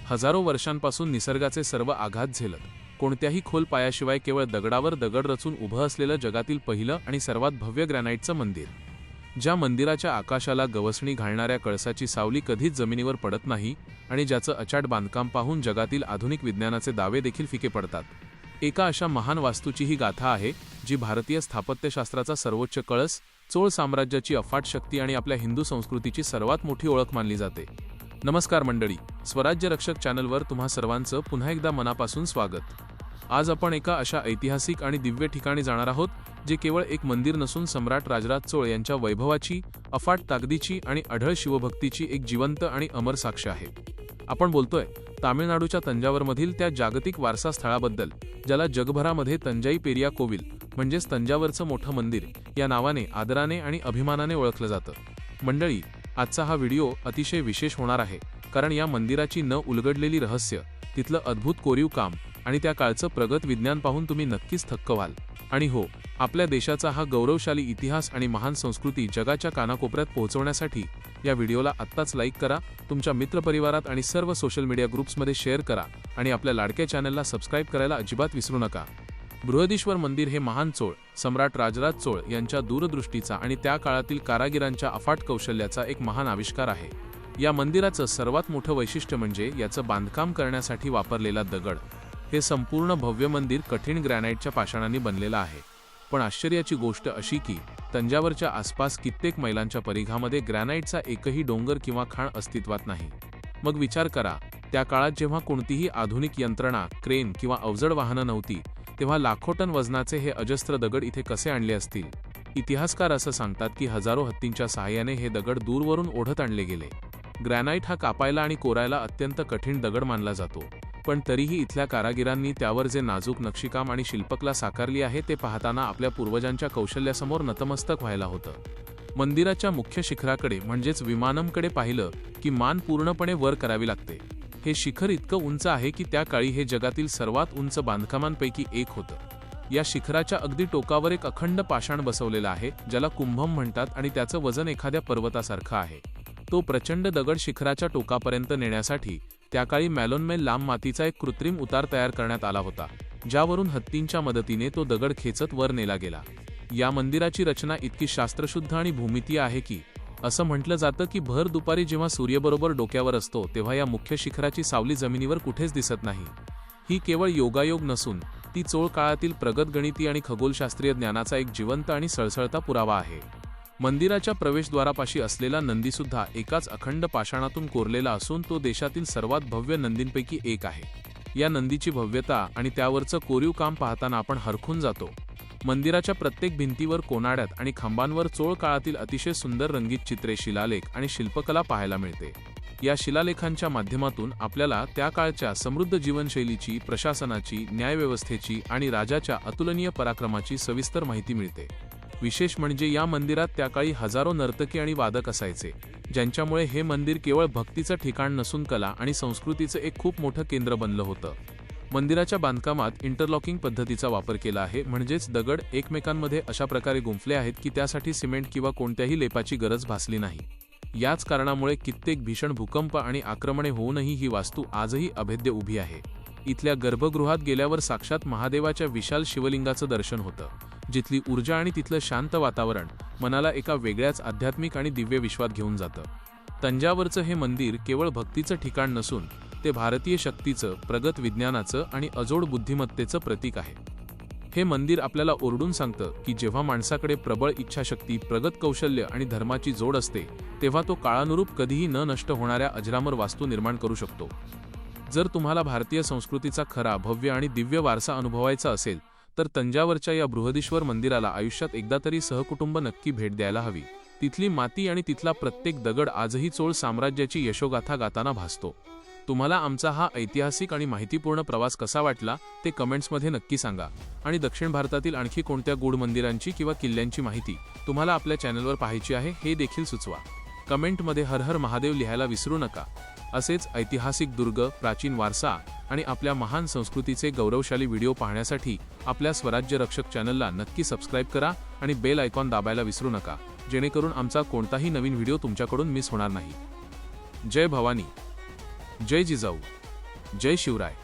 हजारो वर्षांपासून निसर्गाचे सर्व आघात झेलत कोणत्याही खोल पायाशिवाय केवळ दगडावर दगड रचून उभं असलेलं जगातील पहिलं आणि सर्वात भव्य ग्रॅनाइटचं मंदिर, ज्या मंदिराच्या आकाशाला गवसणी घालणाऱ्या कळसाची सावली कधीच जमिनीवर पडत नाही आणि ज्याचं अचाट बांधकाम पाहून जगातील आधुनिक विज्ञानाचे दावे देखील फिके पडतात. एका अशा महान वास्तूची ही गाथा आहे जी भारतीय स्थापत्यशास्त्राचा सर्वोच्च कळस, चोळ साम्राज्याची अफाट शक्ती आणि आपल्या हिंदू संस्कृतीची सर्वात मोठी ओळख मानली जाते. नमस्कार मंडळी, स्वराज्य रक्षक चॅनलवर तुम्हा सर्वांचं पुन्हा एकदा मनापासून स्वागत. आज आपण एका अशा ऐतिहासिक आणि दिव्य ठिकाणी जाणार आहोत जे केवळ एक मंदिर नसून सम्राट राजराज चोळ यांच्या वैभवाची, अफाट ताकदीची आणि अढळ शिवभक्तीची एक जिवंत आणि अमर साक्ष आहे. आपण बोलतोय तामिळनाडूच्या तंजावरमधील त्या जागतिक वारसा स्थळाबद्दल ज्याला जगभरामध्ये तंजाई पेरिया कोविल म्हणजेच तंजावरचं मोठं मंदिर या नावाने आदराने आणि अभिमानाने ओळखलं जातं. मंडळी, आजचा हा व्हिडिओ अतिशय विशेष होणार आहे, कारण या मंदिराची न उलगडलेली रहस्य, तिथलं अद्भुत कोरीव काम आणि त्या काळचं प्रगत विज्ञान पाहून तुम्ही नक्कीच थक्क व्हाल. आणि हो, आपल्या देशाचा हा गौरवशाली इतिहास आणि महान संस्कृती जगाच्या कानाकोपऱ्यात पोहोचवण्यासाठी या व्हिडिओला आत्ताच लाईक करा, तुमच्या मित्रपरिवारात आणि सर्व सोशल मीडिया ग्रुप्समध्ये शेअर करा आणि आपल्या लाडक्या चॅनलला सबस्क्राईब करायला अजिबात विसरू नका. बृहदीश्वर मंदिर हे महान चोळ सम्राट राजराज चोळ यांच्या दूरदृष्टीचा आणि त्या काळातील कारागिरांच्या अफाट कौशल्याचा एक महान आविष्कार आहे. या मंदिराचं सर्वात मोठं वैशिष्ट्य म्हणजे याचं बांधकाम करण्यासाठी वापरलेला दगड. हे संपूर्ण भव्य मंदिर कठीण ग्रॅनाइटच्या पाषाणांनी बनलेलं आहे. पण आश्चर्याची गोष्ट अशी की तंजावरच्या आसपास कित्येक मैलांच्या परिघामध्ये ग्रॅनाइटचा एकही डोंगर किंवा खाण अस्तित्वात नाही. मग विचार करा, त्या काळात जेव्हा कोणतीही आधुनिक यंत्रणा, क्रेन किंवा अवजड वाहनं नव्हती, तेव्हा लाखो टन वजनाचे हे अजस्त्र दगड इथे कसे आणले असतील? इतिहासकार असं सांगतात की हजारो हत्तींच्या सहाय्याने हे दगड दूरवरून ओढत आणले गेले. ग्रॅनाइट हा कापायला आणि कोरायला अत्यंत कठीण दगड मानला जातो, पण तरीही इथल्या कारागिरांनी त्यावर जे नाजूक नक्षीकाम आणि शिल्पकला साकारली आहे ते पाहताना आपल्या पूर्वजांच्या कौशल्यासमोर नतमस्तक व्हायला होतं. मंदिराच्या मुख्य शिखराकडे म्हणजेच विमानमकडे पाहिलं की मान पूर्णपणे वर करावी लागते. हे शिखर इतकं उंच आहे की त्या काळी हे जगातील सर्वात उंच बांधकामांपैकी एक होतं. या शिखराच्या अगदी टोकावर एक अखंड पाषाण बसवलेला आहे ज्याला कुंभम म्हणतात आणि त्याचं वजन एखाद्या पर्वतासारखं आहे. तो प्रचंड दगड शिखराच्या टोकापर्यंत नेण्यासाठी त्याकाळी मॅलोनमेल लांब मातीचा एक कृत्रिम उतार तयार करण्यात आला होता, ज्यावरून हत्तींच्या मदतीने तो दगड खेचत वर नेला गेला. या मंदिराची रचना इतकी शास्त्रशुद्ध आणि भूमितीय आहे की असं म्हटलं जातं की भर दुपारी जेव्हा सूर्यबरोबर डोक्यावर असतो तेव्हा या मुख्य शिखराची सावली जमिनीवर कुठेच दिसत नाही. ही केवळ योगायोग नसून ती चोळ काळातील प्रगत गणिती आणि खगोलशास्त्रीय ज्ञानाचा एक जिवंत आणि सळसळता पुरावा आहे. मंदिराच्या प्रवेशद्वारापाशी असलेला नंदीसुद्धा एकाच अखंड पाषाणातून कोरलेला असून तो देशातील सर्वात भव्य नंदींपैकी एक आहे. या नंदीची भव्यता आणि त्यावरचं कोरीव काम पाहताना आपण हरखून जातो. मंदिराच्या प्रत्येक भिंतीवर, कोनाड्यात आणि खांबांवर चोळ काळातील अतिशय सुंदर रंगीत चित्रे, शिलालेख आणि शिल्पकला पाहायला मिळते. या शिलालेखांच्या माध्यमातून आपल्याला त्या काळच्या समृद्ध जीवनशैलीची, प्रशासनाची, न्यायव्यवस्थेची आणि राजाच्या अतुलनीय पराक्रमाची सविस्तर माहिती मिळते. विशेष म्हणजे या मंदिरात त्याकाळी हजारो नर्तकी आणि वादक असायचे, ज्यांच्यामुळे हे मंदिर केवळ भक्तीचं ठिकाण नसून कला आणि संस्कृतीचं एक खूप मोठं केंद्र बनलं होतं. मंदिराच्या बांधकामात इंटरलॉकिंग पद्धतीचा वापर केला आहे, म्हणजेच दगड एकमेकांमध्ये अशा प्रकारे गुंफले आहेत की त्यासाठी सिमेंट किंवा कोणत्याही लेपाची गरज भासली नाही. याच कारणामुळे कित्येक भीषण भूकंप आणि आक्रमणे होऊनही ही वास्तू आजही अभेद्य उभी आहे. इथल्या गर्भगृहात गेल्यावर साक्षात महादेवाच्या विशाल शिवलिंगाचं दर्शन होतं, जिथली ऊर्जा आणि तिथलं शांत वातावरण मनाला एका वेगळ्याच आध्यात्मिक आणि दिव्य विश्वात घेऊन जातं. तंजावरचं हे मंदिर केवळ भक्तीचं ठिकाण नसून ते भारतीय शक्तीचं, प्रगत विज्ञानाचं आणि अजोड बुद्धिमत्तेचं प्रतीक आहे. हे मंदिर आपल्याला ओरडून सांगतं की जेव्हा माणसाकडे प्रबळ इच्छाशक्ती, प्रगत कौशल्य आणि धर्माची जोड असते तेव्हा तो काळानुरूप कधीही न नष्ट होणाऱ्या अजरामर वास्तू निर्माण करू शकतो. जर तुम्हाला भारतीय संस्कृतीचा खरा, भव्य आणि दिव्य वारसा अनुभवायचा असेल तर तंजावरच्या या बृहदीश्वर मंदिराला आयुष्यात एकदा तरी सहकुटुंब नक्की भेट द्यायला हवी. तिथली माती आणि तिथला प्रत्येक दगड आजही चोळ साम्राज्याची यशोगाथा गाताना भासतो. तुम्हाला आमचा हा ऐतिहासिक आणि माहितीपूर्ण प्रवास कसा वाटला ते कमेंट्समध्ये नक्की सांगा. आणि दक्षिण भारतातील आणखी कोणत्या गूढ मंदिरांची किंवा किल्ल्यांची माहिती तुम्हाला आपल्या चॅनलवर पाहायची आहे हे देखील सुचवा. कमेंटमध्ये हर हर महादेव लिहायला विसरू नका. असेच ऐतिहासिक दुर्ग, प्राचीन वारसा आणि आपल्या महान संस्कृतीचे गौरवशाली व्हिडिओ पाहण्यासाठी आपल्या स्वराज्य रक्षक चॅनलला नक्की सबस्क्राईब करा आणि बेल आयकॉन दाबायला विसरू नका, जेणेकरून आमचा कोणताही नवीन व्हिडिओ तुमच्याकडून मिस होणार नाही. जय भवानी, जय जिजाऊ. जय शिवराय.